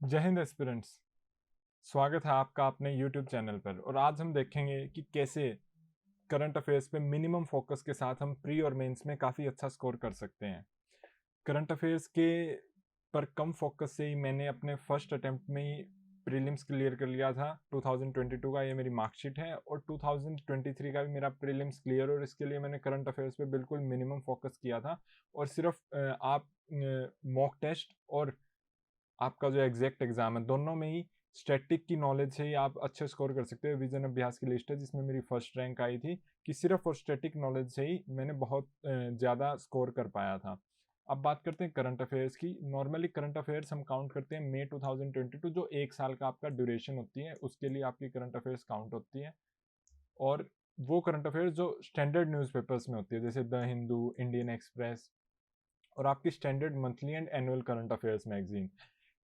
जय हिंद एस्पिरेंट्स। स्वागत है आपका अपने यूट्यूब चैनल पर। और आज हम देखेंगे कि कैसे करंट अफेयर्स पे मिनिमम फोकस के साथ हम प्री और मेंस में काफ़ी अच्छा स्कोर कर सकते हैं। करंट अफेयर्स के पर कम फोकस से ही मैंने अपने फर्स्ट अटेम्प्ट में ही प्रीलिम्स क्लियर कर लिया था। 2022 का ये मेरी मार्कशीट है और 2023 का भी मेरा प्रीलिम्स क्लियर, और इसके लिए मैंने करंट अफेयर्स पे बिल्कुल मिनिमम फोकस किया था। और सिर्फ आप मॉक टेस्ट और आपका जो एग्जैक्ट एग्जाम है, दोनों में ही स्टैटिक की नॉलेज से ही आप अच्छे स्कोर कर सकते हो। विजन अभ्यास की लिस्ट है जिसमें मेरी फर्स्ट रैंक आई थी कि सिर्फ और स्टैटिक नॉलेज से ही मैंने बहुत ज़्यादा स्कोर कर पाया था। अब बात करते हैं करंट अफेयर्स की। नॉर्मली करंट अफेयर्स हम काउंट करते हैं मई 2022, जो एक साल का आपका ड्यूरेशन होती है, उसके लिए आपकी करंट अफेयर्स काउंट होती है। और वो करंट अफेयर्स जो स्टैंडर्ड न्यूज़पेपर्स में होती है, जैसे द हिंदू, इंडियन एक्सप्रेस और आपकी standard monthly and annual current affairs magazine.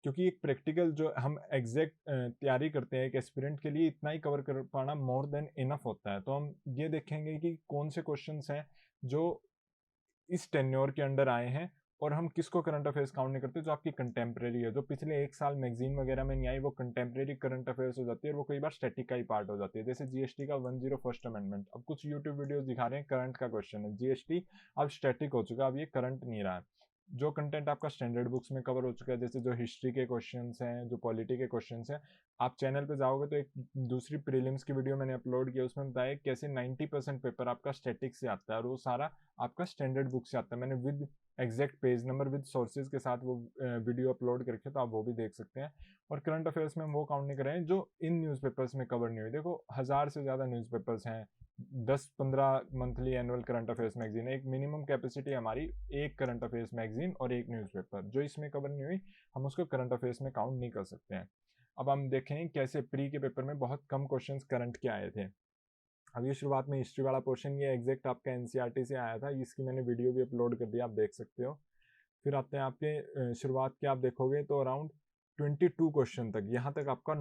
क्योंकि एक प्रैक्टिकल जो हम एग्जैक्ट तैयारी करते हैं एक एस्पिरेंट के लिए, इतना ही कवर कर पाना मोर देन इनफ होता है। तो हम ये देखेंगे कि कौन से क्वेश्चंस हैं जो इस टेन्योर के अंडर आए हैं, और हम किसको करंट अफेयर्स काउंट नहीं करते, जो आपकी कंटेम्प्रेरी है, जो पिछले एक साल मैगजीन वगैरह में नहीं आई, वो कंटेम्प्रेरी करंट अफेयर्स हो जाती है और वो कई बार स्टैटिक का ही पार्ट हो जाती है। जैसे जीएसटी का 101st अमेंडमेंट, अब कुछ यूट्यूब वीडियोस दिखा रहे हैं करंट का क्वेश्चन है, जीएसटी अब स्टैटिक हो चुका है, अब ये करंट नहीं रहा है। जो कंटेंट आपका स्टैंडर्ड बुक्स में कवर हो चुका है, जैसे जो हिस्ट्री के क्वेश्चंस हैं, जो पॉलिटी के क्वेश्चंस हैं, आप चैनल पे जाओगे तो एक दूसरी प्रीलिम्स की वीडियो मैंने अपलोड किया, उसमें बताया कैसे 90% पेपर आपका स्टैटिक से आता है और वो सारा आपका स्टैंडर्ड बुक से आता है। मैंने with exact page number with sources के साथ वो वीडियो अपलोड करके, तो आप वो भी देख सकते हैं। और करंट अफेयर्स में हम वो काउंट नहीं कर रहे हैं जो इन न्यूज़पेपर्स में कवर नहीं हुई। देखो 1000 से ज़्यादा न्यूज़पेपर्स हैं, 10-15 monthly annual current affairs magazine है, एक मिनिमम कैपेसिटी हमारी एक करंट अफेयर्स मैगजीन और एक न्यूज़पेपर, जो इसमें कवर नहीं हुई हम उसको करंट अफेयर्स में काउंट नहीं कर सकते हैं। अब हम देखें कैसे प्री के पेपर में बहुत कम क्वेश्चंस करंट के आए थे। अब ये शुरुआत में हिस्ट्री वाला पोर्शन, ये एग्जैक्ट आपका एनसीईआरटी से आया था, इसकी मैंने वीडियो भी अपलोड कर दिया, आप देख सकते हो। फिर आते हैं आपके शुरुआत के, आप देखोगे तो अराउंड 22 क्वेश्चन तक, यहाँ तक आपका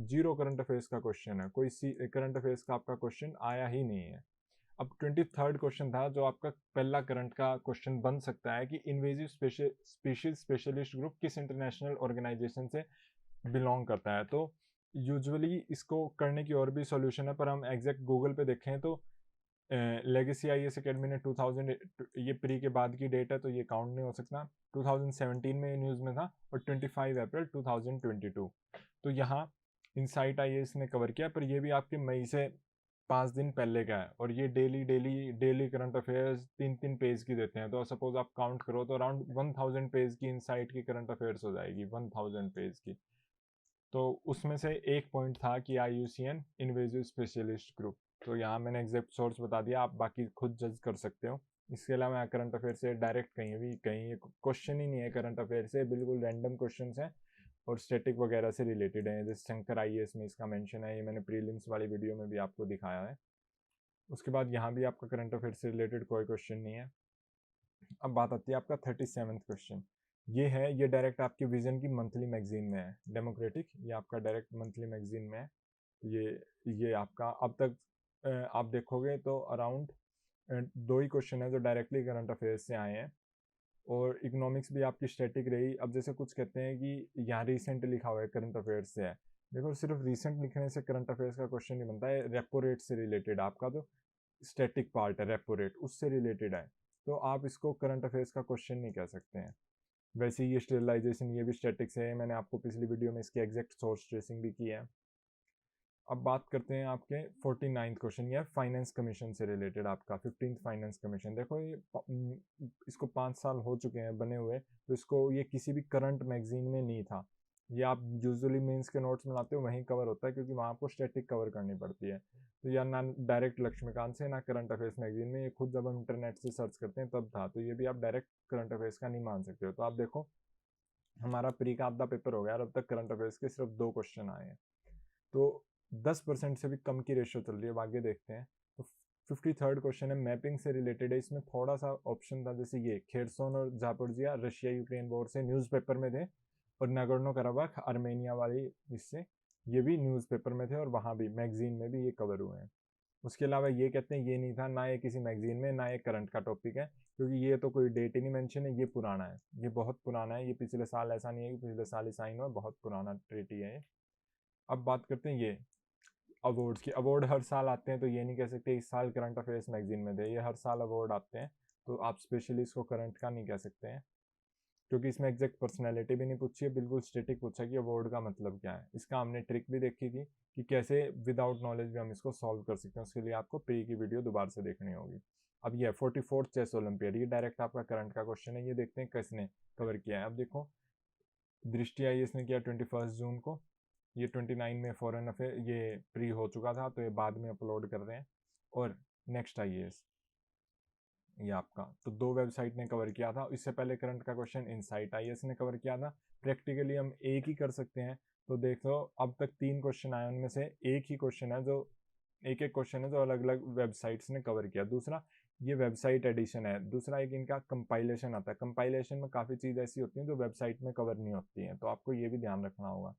जीरो करंट अफेयर्स का क्वेश्चन है, कोई सी करंट अफेयर्स का आपका क्वेश्चन आया ही नहीं है। अब 23rd क्वेश्चन था जो आपका पहला करंट का क्वेश्चन बन सकता है कि इन्वेजिव स्पीशीज स्पेशलिस्ट ग्रुप किस इंटरनेशनल ऑर्गेनाइजेशन से बिलोंग करता है। तो यूजुअली इसको करने की और भी सॉल्यूशन है, पर हम एग्जैक्ट गूगल पे देखें तो लेगेसी आईएएस एकेडमी ने 2000, ये प्री के बाद की डेट है तो ये काउंट नहीं हो सकता, 2017 में ये न्यूज़ में था, और 25 अप्रैल 2022। तो यहाँ इनसाइट आईएएस ने कवर किया, पर ये भी आपके मई से 5 दिन पहले का है, और ये daily daily daily current affairs 3-3 page की देते हैं। तो सपोज आप काउंट करो तो अराउंड 1000 पेज की इनसाइट की करंट अफेयर्स हो जाएगी, 1000 पेज की। तो उसमें से एक पॉइंट था कि IUCN इन्वेजिव स्पेशलिस्ट ग्रुप। तो यहाँ मैंने एग्जैक्ट सोर्स बता दिया, आप बाकी खुद जज कर सकते हो। इसके अलावा करंट अफेयर से डायरेक्ट कहीं क्वेश्चन ही नहीं है, करंट अफेयर से बिल्कुल रैंडम क्वेश्चन हैं और स्टैटिक वगैरह से रिलेटेड है। जैसे शंकर IAS में इसका मेंशन है, ये मैंने प्रीलिम्स वाली वीडियो में भी आपको दिखाया है। उसके बाद यहाँ भी आपका करंट अफेयर से रिलेटेड कोई क्वेश्चन नहीं है। अब बात आती है आपका 37th क्वेश्चन। ये है, ये डायरेक्ट आपके विजन की मंथली मैगजीन में है, डेमोक्रेटिक, ये आपका डायरेक्ट मंथली मैगजीन में है। ये आपका अब तक आप देखोगे तो अराउंड दो ही क्वेश्चन है जो डायरेक्टली करंट अफेयर्स से आए हैं, और इकोनॉमिक्स भी आपकी स्टैटिक रही। अब जैसे कुछ कहते हैं कि यहाँ रिसेंट लिखा हुआ है करंट अफेयर्स से है, देखो सिर्फ रिसेंट लिखने से करंट अफेयर्स का क्वेश्चन नहीं बनता है। रेपो रेट से रिलेटेड आपका जो स्टैटिक पार्ट है, रेपो रेट उससे रिलेटेड है, तो आप इसको करंट अफेयर्स का क्वेश्चन नहीं कह सकते हैं। वैसे ये स्टेरिलाइजेशन, ये भी स्टैटिक से है, मैंने आपको पिछली वीडियो में इसकी एग्जैक्ट सोर्स ट्रेसिंग भी की है। अब बात करते हैं आपके 49th क्वेश्चन, ये फाइनेंस कमीशन से रिलेटेड आपका 15th फाइनेंस कमीशन। देखो इसको 5 साल हो चुके हैं बने हुए, तो इसको ये किसी भी करंट मैगजीन में नहीं था। ये आप यूजुअली मेंस के नोट्स में लाते हो वहीं कवर होता है, क्योंकि वहाँ आपको स्टैटिक कवर करनी पड़ती है। तो यह ना डायरेक्ट लक्ष्मीकांत से, ना करंट अफेयर्स मैगजीन में, ये खुद जब हम इंटरनेट से सर्च करते हैं तब था। तो ये भी आप डायरेक्ट करंट अफेयर्स का नहीं मान सकते हो। तो आप देखो हमारा प्री का आधा पेपर हो गया और अब तक करंट अफेयर्स के सिर्फ 2 क्वेश्चन आए हैं। तो 10% से भी कम की रेशियो चल रही है। अब आगे देखते हैं। तो 53rd क्वेश्चन है, मैपिंग से रिलेटेड है। इसमें थोड़ा सा ऑप्शन था, जैसे ये खेरसोन और जापोरिजिया रशिया यूक्रेन वॉर से न्यूज़पेपर में थे, और नागोर्नो कराबाख आर्मेनिया वाली इससे, ये भी न्यूज़पेपर में थे, और वहाँ भी मैगजीन में भी ये कवर हुए हैं। उसके अलावा ये कहते हैं ये नहीं था, ना ये किसी मैगजीन में, ना ये करंट का टॉपिक है, क्योंकि ये तो कोई डेट ही नहीं मेंशन है, ये पुराना है, ये बहुत पुराना है, ये पिछले साल ऐसा नहीं है कि पिछले साल ही साइन हुआ, बहुत पुराना ट्रीटी है ये। अब बात करते हैं ये अवार्ड्स की। अवार्ड हर साल आते हैं, तो ये नहीं कह सकते इस साल करंट अफेयर्स मैगजीन में थे, ये हर साल अवार्ड आते हैं, तो आप स्पेशली इसको करंट का नहीं कह सकते हैं, क्योंकि इसमें एग्जैक्ट पर्सनैलिटी भी नहीं पूछी है, बिल्कुल स्टेटिक पूछा कि अवार्ड का मतलब क्या है। इसका हमने ट्रिक भी देखी थी कि कैसे विदाउट नॉलेज भी हम इसको सॉल्व कर सकते हैं, उसके लिए आपको प्री की वीडियो दोबारा से देखनी होगी। अब ये 44th चेस ओलंपियाड, ये डायरेक्ट आपका करंट का क्वेश्चन है, ये देखते हैं किसने कवर किया है। अब देखो दृष्टि आई इसने किया 21 जून को, ये 29 में फॉरेन अफेयर ये प्री हो चुका था, तो ये बाद में अपलोड कर रहे हैं। और नेक्स्ट आई ये आपका तो 2 वेबसाइट ने कवर किया था। इससे पहले करंट का क्वेश्चन इनसाइट आईएएस ने कवर किया था। प्रैक्टिकली हम एक ही कर सकते हैं, तो देख लो अब तक 3 क्वेश्चन आए, उनमें से एक ही क्वेश्चन है जो एक क्वेश्चन है जो अलग अलग वेबसाइट्स ने कवर किया। दूसरा ये वेबसाइट एडिशन है, दूसरा एक इनका कंपाइलेशन आता है। कंपाइलेशन में काफ़ी चीज़ ऐसी होती हैं जो वेबसाइट में कवर नहीं होती हैं, तो आपको ये भी ध्यान रखना होगा।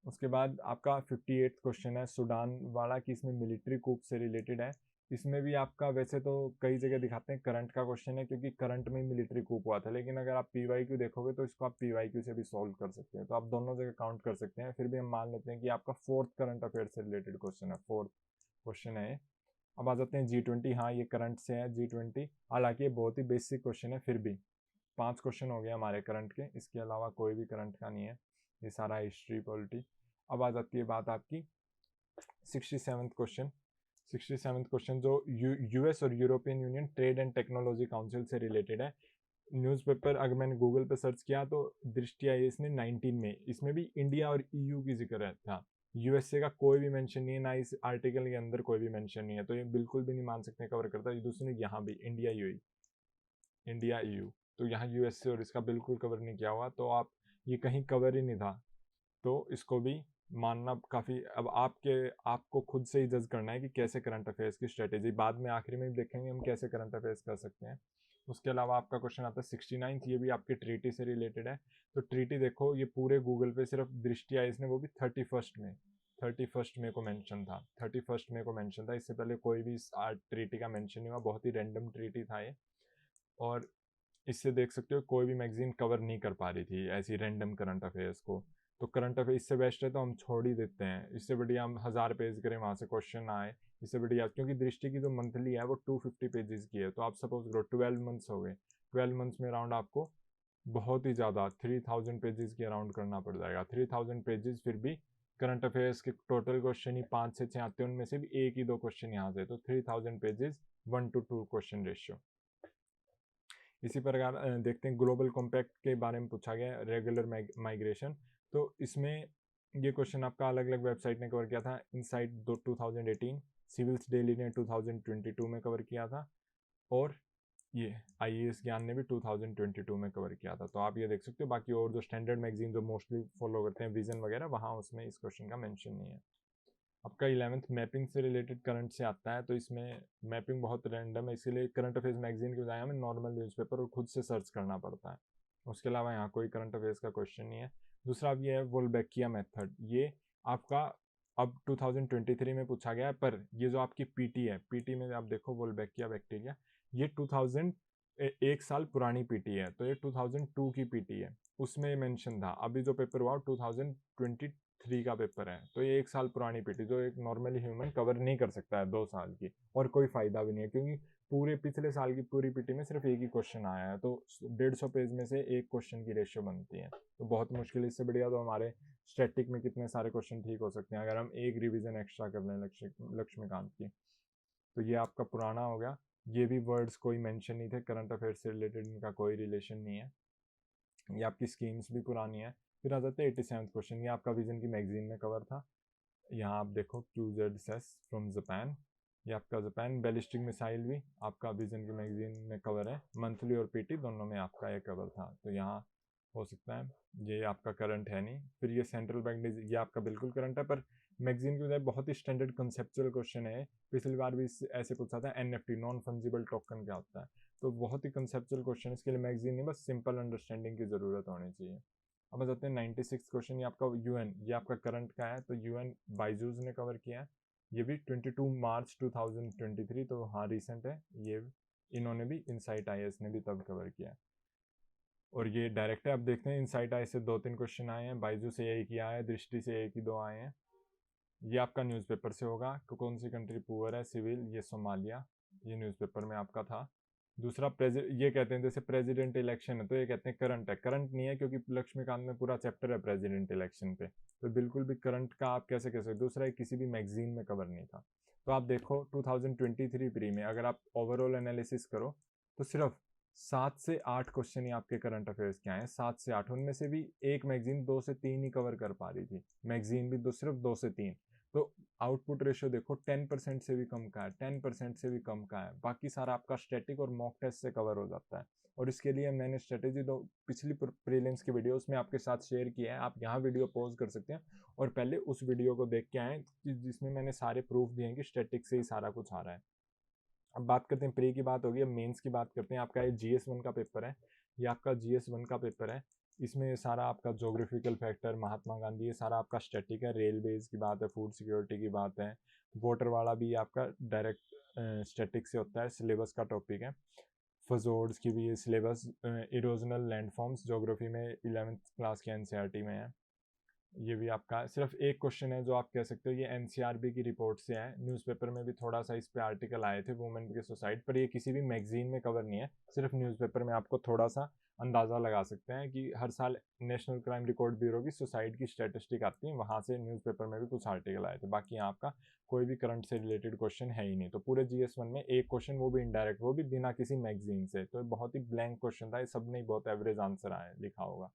उसके बाद आपका 58th क्वेश्चन है सूडान वाला, कि इसमें मिलिट्री कूप से रिलेटेड है। इसमें भी आपका वैसे तो कई जगह दिखाते हैं करंट का क्वेश्चन है, क्योंकि करंट में मिलिट्री कूप हुआ था, लेकिन अगर आप पीवाईक्यू देखोगे तो इसको आप पीवाईक्यू से भी सॉल्व कर सकते हैं, तो आप दोनों जगह काउंट कर सकते हैं। फिर भी हम मान लेते हैं कि आपका 4th करंट अफेयर से रिलेटेड क्वेश्चन है, 4th क्वेश्चन है। अब आ जाते हैं G20। हाँ ये करंट से है G20, हालांकि ये बहुत ही बेसिक क्वेश्चन है, फिर भी 5 क्वेश्चन हो गए हमारे करंट के, इसके अलावा कोई भी करंट का नहीं है, ये सारा हिस्ट्री पॉलिटी। अब आ जाती है बात आपकी 67th क्वेश्चन। 67th क्वेश्चन जो यूएस और European union trade and technology council से रिलेटेड है। न्यूज़पेपर अगर मैंने गूगल पे सर्च किया तो दृष्टि आई इसने 19 में, इसमें भी इंडिया और ईयू की जिक्र था, यूएसए का कोई भी मेंशन नहीं है, ना इस आर्टिकल के अंदर कोई भी मेंशन नहीं है, तो ये बिल्कुल भी नहीं मान सकते कवर करता। दूसरी यहाँ भी इंडिया यूई, इंडिया ईयू, तो यहाँ यूएसए और इसका बिल्कुल कवर नहीं किया हुआ, तो आप ये कहीं कवर ही नहीं था, तो इसको भी मानना काफ़ी। अब आपको खुद से ही जज करना है कि कैसे करंट अफेयर्स की स्ट्रेटेजी, बाद में आखिरी में देखेंगे हम कैसे करंट अफेयर्स कर सकते हैं। उसके अलावा आपका क्वेश्चन आता है 69th, ये भी आपके ट्रीटी से रिलेटेड है। तो ट्रीटी देखो ये पूरे गूगल पे सिर्फ दृष्टि आई इसने, वो भी 31 मई को मेंशन था, 31 मई को मेंशन था, इससे पहले कोई भी ट्रीटी का मेंशन नहीं हुआ, बहुत ही रैंडम ट्रीटी था ये। और इससे देख सकते हो कोई भी मैगजीन कवर नहीं कर पा रही थी ऐसी रैंडम करंट अफेयर्स को, तो करंट अफेयर इससे बेस्ट है तो हम छोड़ ही देते हैं, इससे बढ़िया हम 1000 पेज करें, वहाँ से क्वेश्चन आए, इससे बढ़िया। क्योंकि दृष्टि की जो मंथली है वो 250 पेजेस की है, तो आप सपोज करो 12 मंथ्स हो गए, 12 मंथ्स में अराउंड आपको बहुत ही ज़्यादा 3000 पेजेस के अराउंड करना पड़ जाएगा। 3000 पेजेस, फिर भी करंट अफेयर्स के टोटल क्वेश्चन ही 5 से 6 आते हैं, उनमें से भी 1 ही 2 क्वेश्चन यहाँ से, तो 3000 पेजेस 1:2 क्वेश्चन रेशियो। इसी प्रकार देखते हैं ग्लोबल कॉम्पैक्ट के बारे में पूछा गया, रेगुलर माइग्रेशन, तो इसमें ये क्वेश्चन आपका अलग अलग वेबसाइट ने कवर किया था। इनसाइट 2018, सिविल्स डेली ने 2022 में कवर किया था, और ये आईएएस ज्ञान ने भी 2022 में कवर किया था, तो आप ये देख सकते हो। बाकी और जो स्टैंडर्ड मैगजीन जो मोस्टली फॉलो करते हैं, विजन वगैरह, वहाँ उसमें इस क्वेश्चन का मेंशन नहीं है। आपका 11th मैपिंग से रिलेटेड करंट से आता है, तो इसमें मैपिंग बहुत रैंडम है, इसीलिए करंट अफेयर्स मैगजीन के बजाय हमें नॉर्मल न्यूज़पेपर और खुद से सर्च करना पड़ता है। उसके अलावा यहाँ कोई करंट अफेयर्स का क्वेश्चन नहीं है। दूसरा अब ये है वोल्बेकिया मेथड, ये आपका अब 2023 में पूछा गया है, पर ये जो आपकी पीटी है, पीटी में आप देखो वोल्बेकिया बैक्टीरिया, ये 1 साल पुरानी पीटी है, तो ये 2002 की पीटी है, उसमें मेंशन था। अभी जो पेपर हुआ 2023 का पेपर है, तो ये 1 साल पुरानी पीटी जो एक नॉर्मली ह्यूमन कवर नहीं कर सकता है 2 साल की, और कोई फायदा भी नहीं है, क्योंकि पूरे पिछले साल की पूरी पीटी में सिर्फ एक ही क्वेश्चन आया है, तो 150 पेज में से एक क्वेश्चन की रेशियो बनती है, तो बहुत मुश्किल। इससे बढ़िया तो हमारे स्टैटिक में कितने सारे क्वेश्चन ठीक हो सकते हैं अगर हम एक रिवीजन एक्स्ट्रा कर लें लक्ष्मीकांत की। तो ये आपका पुराना हो गया, ये भी वर्ड्स कोई मेंशन नहीं थे, करंट अफेयर से रिलेटेड इनका कोई रिलेशन नहीं है। ये आपकी स्कीम्स भी पुरानी है। फिर आ जाते हैं 87th क्वेश्चन, ये आपका विजन की मैगजीन में कवर था। यहाँ आप देखो QZSS फ्रॉम जापान, ये आपका जापान बैलिस्टिक मिसाइल भी आपका विजन की मैगजीन में कवर है, मंथली और पीटी दोनों में आपका ये कवर था, तो यहाँ हो सकता है। ये आपका करंट है नहीं। फिर ये सेंट्रल बैंक, ये आपका बिल्कुल करंट है, पर मैगजीन की बजाय बहुत ही स्टैंडर्ड कंसेप्चुअल क्वेश्चन है। पिछली बार भी ऐसे पूछा था, NFT नॉन फंजिबल टोकन क्या होता है, तो बहुत ही कंसेप्चुअल क्वेश्चन, इसके लिए मैगजीन नहीं, बस सिंपल अंडरस्टैंडिंग की ज़रूरत होनी चाहिए। अब आ जाते हैं 96 क्वेश्चन, ये आपका यूएन, ये आपका करंट का है, तो यूएन बाइजूस ने कवर किया है, ये भी 22 मार्च 2023, तो हाँ रिसेंट है ये। इन्होंने भी, इनसाइट आईएएस ने भी तब कवर किया। और ये डायरेक्ट है, अब देखते हैं इनसाइट आईएएस से 2-3 क्वेश्चन आए हैं, बाइजू से एक ही आया है, दृष्टि से एक ही 2 आए हैं। ये आपका न्यूज़पेपर से होगा कि कौन सी कंट्री पुअर है, सिविल, ये सोमालिया, ये न्यूज़पेपर में आपका था। दूसरा ये कहते हैं जैसे प्रेसिडेंट इलेक्शन है तो ये कहते हैं करंट है, करंट नहीं है क्योंकि लक्ष्मीकांत में पूरा चैप्टर है प्रेसिडेंट इलेक्शन पे, तो बिल्कुल भी करंट का आप कैसे कह सकते। दूसरा किसी भी मैगजीन में कवर नहीं था। तो आप देखो 2023 प्री में अगर आप ओवरऑल एनालिसिस करो तो सिर्फ 7 से 8 क्वेश्चन ही आपके करंट अफेयर्स के आए हैं, 7 से 8, उनमें से भी एक मैगजीन 2 से 3 ही कवर कर पा रही थी, मैगजीन भी सिर्फ 2 से 3। तो आउटपुट रेशियो देखो 10% से भी कम का है, 10% से भी कम का है, बाकी सारा आपका स्टैटिक और मॉक टेस्ट से कवर हो जाता है। और इसके लिए मैंने स्ट्रेटेजी दो पिछली प्रीलिम्स की वीडियो उसमें आपके साथ शेयर किया है, आप यहाँ वीडियो पॉज कर सकते हैं और पहले उस वीडियो को देख के आए जिसमें मैंने सारे प्रूफ दिए हैं कि स्टैटिक से ही सारा कुछ आ रहा है। अब बात करते हैं प्री की बात होगी, अब मेंस की बात करते हैं। आपका ये GS1 का पेपर है, ये आपका GS1 का पेपर है। इसमें सारा आपका जोग्राफिकल फैक्टर, महात्मा गांधी, ये सारा आपका स्टैटिक है, रेलवेज की बात है, फूड सिक्योरिटी की बात है, वोटर वाला भी आपका डायरेक्ट स्टैटिक से होता है, सिलेबस का टॉपिक है। फजोर्ड्स की भी ये सिलेबस, इरोजनल लैंडफॉर्म्स जोग्राफी में 11th क्लास के एनसीईआरटी में है। ये भी आपका सिर्फ एक क्वेश्चन है जो आप कह सकते हो ये एनसीआरबी की रिपोर्ट से है, न्यूज़पेपर में भी थोड़ा सा इस पे आर्टिकल आए थे वुमेन के सुसाइड पर, ये किसी भी मैगजीन में कवर नहीं है, सिर्फ न्यूज़पेपर में आपको थोड़ा सा अंदाज़ा लगा सकते हैं कि हर साल नेशनल क्राइम रिकॉर्ड ब्यूरो की सुसाइड की स्टेटिस्टिक आती है, वहाँ से न्यूज़पेपर में भी कुछ आर्टिकल आए थे। बाकी यहाँ आपका कोई भी करंट से रिलेटेड क्वेश्चन है ही नहीं। तो पूरे GS1 में एक क्वेश्चन, वो भी इनडायरेक्ट, वो भी बिना किसी मैगजीन से, तो बहुत ही ब्लैंक क्वेश्चन था, ये सब नहीं बहुत एवरेज आंसर आया लिखा होगा।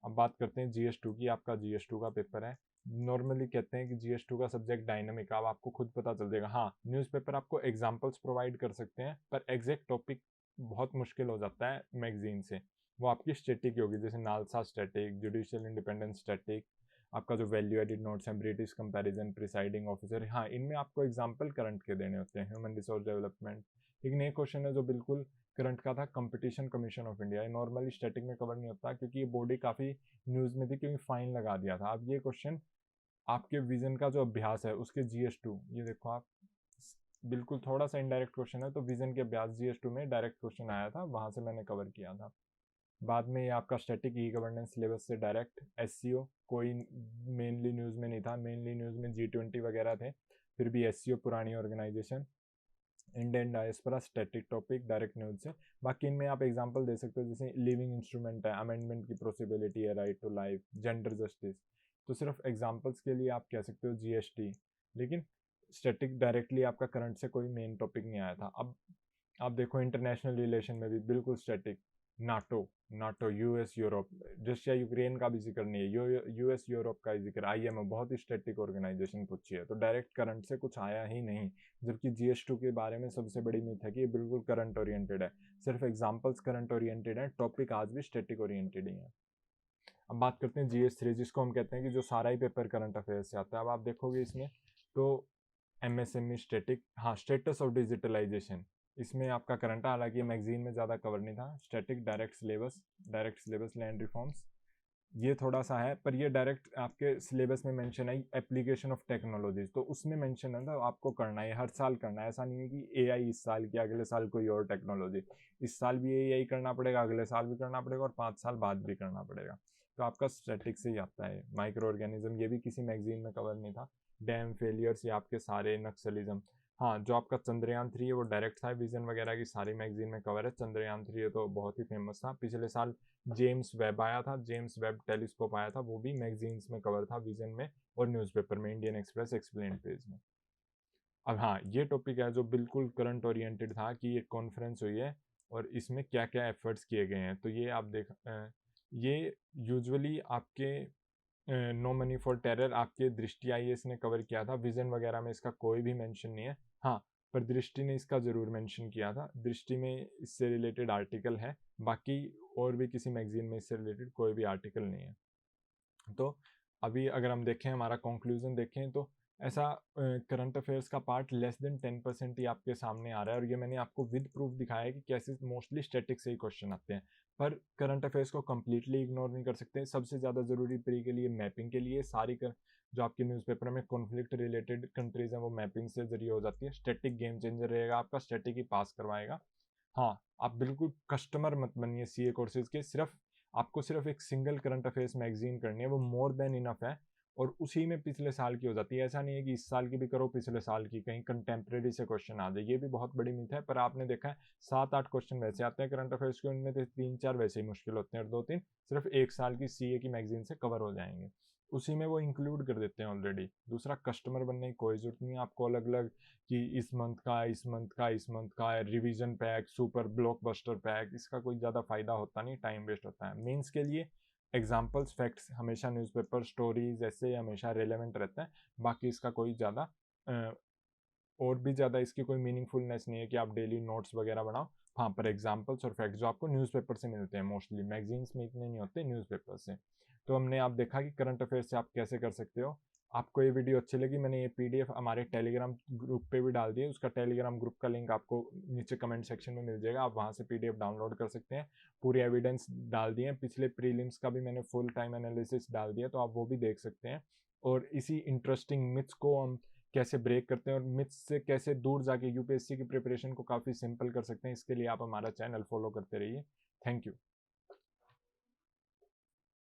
अब बात करते हैं GS2 की, आपका GS2 का पेपर है। नॉर्मली कहते हैं कि GS2 का सब्जेक्ट डायनामिक, अब आपको खुद पता चल जाएगा। हाँ, न्यूज़पेपर आपको एग्जांपल्स प्रोवाइड कर सकते हैं पर एग्जैक्ट टॉपिक बहुत मुश्किल हो जाता है मैगजीन से, वो आपकी स्टैटिक होगी, जैसे NALSA static, judicial independence static, आपका जो वैल्यू एडिड नोट्स हैं, ब्रिटिश कंपैरिजन, प्रिसाइडिंग ऑफिसर, हाँ इनमें आपको एग्जाम्पल करंट के देने होते हैं, ह्यूमन रिसोर्स डेवलपमेंट। लेकिन एक क्वेश्चन है जो बिल्कुल करंट का था, competition commission of India, normally static में कवर नहीं होता क्योंकि ये बॉडी काफ़ी न्यूज़ में थी क्योंकि फाइन लगा दिया था। अब ये क्वेश्चन आपके विजन का जो अभ्यास है उसके GS2, ये देखो आप, बिल्कुल थोड़ा सा इनडायरेक्ट क्वेश्चन है, तो विजन के अभ्यास GS2 में डायरेक्ट क्वेश्चन आया था, वहाँ से मैंने कवर किया था। बाद में ये आपका स्टैटिक ई गवर्नेंस सिलेबस से डायरेक्ट, SCO कोई मेनली न्यूज़ में नहीं था, मेनली न्यूज़ में G20 वगैरह थे, फिर भी SCO पुरानी organisation, Indian diaspora static topic direct news से। बाकी इनमें आप एग्जांपल दे सकते हो, जैसे लिविंग इंस्ट्रूमेंट है, अमेंडमेंट की पॉसिबिलिटी है, right to life, gender justice, तो सिर्फ एग्जांपल्स के लिए आप कह सकते हो GST। लेकिन स्टैटिक डायरेक्टली आपका करंट से कोई मेन टॉपिक नहीं आया था। अब आप देखो इंटरनेशनल रिलेशन में भी बिल्कुल static, NATO, NATO, US Europe, Russia Ukraine का भी जिक्र नहीं है, US यूरोप का ही जिक्र, IMO बहुत ही स्टैटिक ऑर्गेनाइजेशन पूछी है, तो डायरेक्ट करंट से कुछ आया ही नहीं। जबकि GS2 के बारे में सबसे बड़ी मिथ है कि ये बिल्कुल करंट ओरिएंटेड है, सिर्फ एग्जाम्पल्स करंट ओरिएंटेड है, टॉपिक आज भी स्टैटिक ओरिएंटेड ही है। अब बात करते हैं GS3, जिसको हम कहते हैं कि जो सारा ही पेपर करंट अफेयर्स से आता है। अब आप देखोगे इसमें तो MSME स्टैटिक, हाँ स्टेटस ऑफ डिजिटलाइजेशन, इसमें आपका करंट, हालांकि मैगजीन में ज़्यादा कवर नहीं था। Static direct syllabus land reforms, ये थोड़ा सा है पर ये डायरेक्ट आपके सिलेबस में मेंशन है, एप्लीकेशन ऑफ टेक्नोलॉजीज, तो उसमें मेंशन है, तो आपको करना है, हर साल करना है, ऐसा नहीं है कि AI इस साल की, अगले साल कोई और टेक्नोलॉजी, इस साल भी AI करना पड़ेगा, अगले साल भी करना पड़ेगा और 5 साल बाद भी करना पड़ेगा। तो आपका स्टैटिक से ही आता है। माइक्रो ऑर्गेनिज्म, ये भी किसी मैगजीन में कवर नहीं था। डैम फेलियर्स, ये आपके सारे, नक्सलिज्म, हाँ जो आपका चंद्रयान 3 है वो डायरेक्ट था, विजन वगैरह की सारी मैगजीन में कवर है। चंद्रयान 3 तो बहुत ही फेमस था, पिछले साल जेम्स वेब आया था, जेम्स वेब टेलीस्कोप आया था, वो भी मैगजीन्स में कवर था, विजन में और न्यूज़पेपर में, इंडियन एक्सप्रेस एक्सप्लेन पेज में। अब हाँ, ये टॉपिक है जो बिल्कुल करंट ओरिएंटेड था कि ये कॉन्फ्रेंस हुई है और इसमें क्या क्या एफर्ट्स किए गए हैं, तो ये आप ये यूजुअली आपके नो मनी फॉर टेरर आपके दृष्टि IAS ने कवर किया था, विजन वगैरह में इसका कोई भी मेंशन नहीं है। हाँ, पर दृष्टि ने इसका ज़रूर मेंशन किया था, दृष्टि में इससे रिलेटेड आर्टिकल है, बाकी और भी किसी मैगजीन में इससे रिलेटेड कोई भी आर्टिकल नहीं है। तो अभी अगर हम देखें, हमारा कंक्लूजन देखें, तो ऐसा करंट अफेयर्स का पार्ट लेस देन 10% ही आपके सामने आ रहा है, और ये मैंने आपको विद प्रूफ दिखाया है कि कैसे मोस्टली स्टैटिक से ही क्वेश्चन आते हैं। पर करंट अफेयर्स को कम्प्लीटली इग्नोर नहीं कर सकते, सबसे ज़्यादा ज़रूरी प्री के लिए मैपिंग के लिए सारी जो आपके न्यूज़पेपर में कॉन्फ्लिक्ट रिलेटेड कंट्रीज हैं वो मैपिंग से जरिए हो जाती है। स्टैटिक गेम चेंजर रहेगा आपका, स्टैटिक ही पास करवाएगा। हाँ, आप बिल्कुल कस्टमर मत बनिए सीए कोर्सेज़ के। आपको सिर्फ एक सिंगल करंट अफेयर्स मैगज़ीन करनी है, वो मोर देन इनफ है। और उसी में पिछले साल की हो जाती है। ऐसा नहीं है कि इस साल की भी करो, पिछले साल की, कहीं कंटेम्परेरी से क्वेश्चन आ जाए। ये भी बहुत बड़ी मिथ है, पर आपने देखा है 7-8 क्वेश्चन वैसे आते हैं करंट अफेयर्स के, उनमें से 3-4 वैसे ही मुश्किल होते हैं और 2-3 सिर्फ 1 साल की सीए की मैगज़ीन से कवर हो जाएँगे। उसी में वो इंक्लूड कर देते हैं ऑलरेडी। दूसरा, कस्टमर बनने की कोई ज़रूरत नहीं है आपको अलग-अलग कि इस मंथ का, इस मंथ का, इस मंथ का है, revision pack, super blockbuster pack, इसका कोई ज़्यादा फ़ायदा होता नहीं, टाइम वेस्ट होता है। मेंस के लिए एग्जाम्पल्स, फैक्ट्स हमेशा न्यूज़पेपर, स्टोरीज ऐसे हमेशा रेलेवेंट रहता है। बाकी इसका कोई ज़्यादा और भी ज़्यादा इसकी कोई मीनिंगफुलनेस नहीं है कि आप डेली नोट्स वगैरह बनाओ। हाँ, पर एग्जाम्पल्स और फैक्ट्स जो आपको न्यूज़पेपर से मिलते हैं मोस्टली, मैगजीन्स में इतने नहीं होते, न्यूज़पेपर से। तो हमने आप देखा कि करंट अफेयर्स से आप कैसे कर सकते हो। आपको ये वीडियो अच्छी लगी, मैंने ये पीडीएफ हमारे टेलीग्राम ग्रुप पे भी डाल दी है। उसका टेलीग्राम ग्रुप का लिंक आपको नीचे कमेंट सेक्शन में मिल जाएगा, आप वहाँ से पीडीएफ डाउनलोड कर सकते हैं। पूरी एविडेंस डाल दिए हैं, पिछले प्रीलिम्स का भी मैंने फुल टाइम एनालिसिस डाल दिया, तो आप वो भी देख सकते हैं। और इसी इंटरेस्टिंग मिथ्स को हम कैसे ब्रेक करते हैं और मिथ्स से कैसे दूर जाके यूपीएससी की प्रिपरेशन को काफ़ी सिंपल कर सकते हैं, इसके लिए आप हमारा चैनल फॉलो करते रहिए। Thank you.